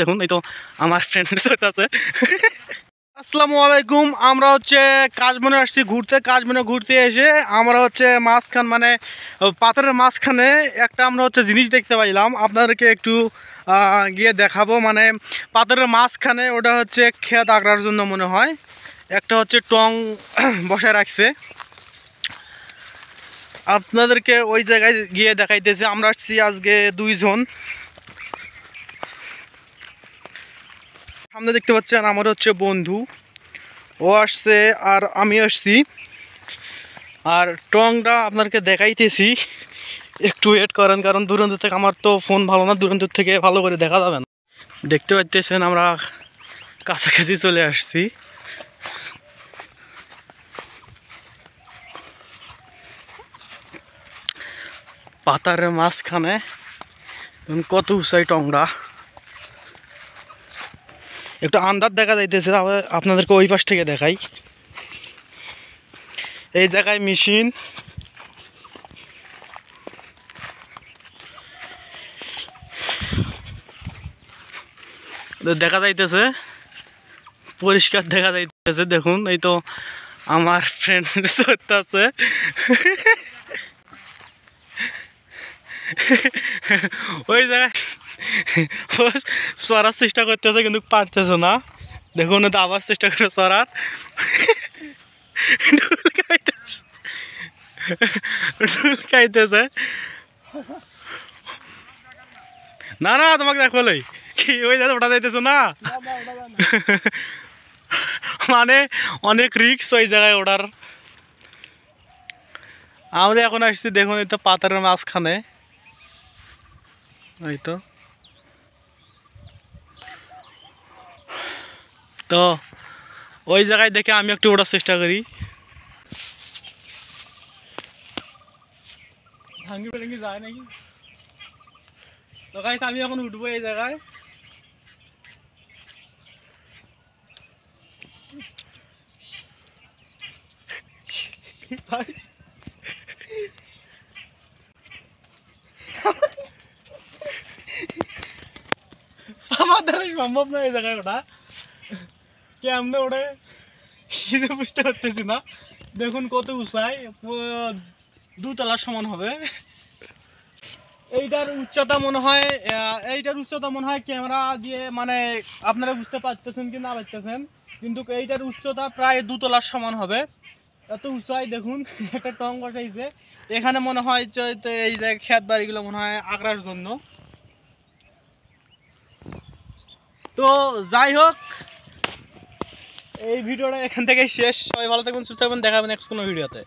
দেখুন এই তো আমার ফ্রেন্ডের সাথে আছে। আসসালামু আলাইকুম। আমরা হচ্ছে কাশবনে আসছি ঘুরতে। কাশবনে ঘুরতে এসে আমরা হচ্ছে মাঝখান মানে পাথরের মাঝখানে একটা আমরা হচ্ছে জিনিস দেখতে পাইলাম, আপনাদেরকে একটু গিয়ে দেখাবো। মানে পাথরের মাঝখানে ওটা হচ্ছে ক্ষেত আঁকড়ার জন্য মনে হয় একটা হচ্ছে টং বসায় রাখছে। আপনাদেরকে ওই জায়গায় গিয়ে দেখাইতেছে। আমরা আসছি আজকে 2 জন। সামনে দেখতে পাচ্ছেন আমার হচ্ছে বন্ধু, ও আসছে আর আমি আসছি। আর টংটা আপনাদেরকে দেখাইতেছি, একটু ওয়েট করেন, কারণ দূরান্ত থেকে আমার তো ফোন ভালো না, দূরান্ত থেকে ভালো করে দেখা যাবে না। দেখতে পাচ্ছেন আমরা কাছাকাছি চলে আসছি। পাতারের মাঝখানে কত উঁচাই টংটা, একটু আন্দাজ দেখা যাইতেছে। আপনাদেরকে ওই পাশ থেকে দেখাই। এই জায়গায় মেশিন, দেখা যাইতেছে পরিষ্কার দেখা যাইতেছে। দেখুন এই তো আমার ফ্রেন্ড আছে, ওই জায়গায় সরার চেষ্টা করতেছে কিন্তু পারতেছে না। দেখুন তো আবার চেষ্টা করে সরার, খাইতেছে। না না তোমাকে দেখো কি ওই জায়গায় ওটা যাইতেছে না, মানে অনেক রিক্স ওই জায়গায় ওঠার। আমরা এখন আসছি দেখুন এই তো পাথরের মাঝখানে, এই তো তো ওই জায়গায় দেখে আমি একটু ওঠার চেষ্টা করি। ভাঙ্গি ফেঙ্গি যায় নাকি? তো গাইস আমি এখন উঠবো এই জায়গায়। আমার দ্বারা সম্ভব না এই জায়গায় ওঠা, কেমনে ওঠে বুঝতে পারতেছি না। দেখুন কত উঁচাই, 2 তলার সমান হবে। এইটার উচ্চতা মনে হয় ক্যামেরা দিয়ে মানে আপনারা বুঝতে পারতেছেন কি না পারতেছেন, কিন্তু এইটার উচ্চতা প্রায় 2 তলার সমান হবে। এত উঁচাই দেখুন একটা টং বসাইছে এখানে। মনে হয় এই যে ক্ষেত বাড়িগুলো মনে হয় আঁকড়ার জন্য। তো যাই হোক, এই ভিডিওটা এখান থেকে শেষ। সবাই ভালো থাকবেন, সুস্থ থাকবেন, দেখা হবে নেক্সট কোনো ভিডিওতে।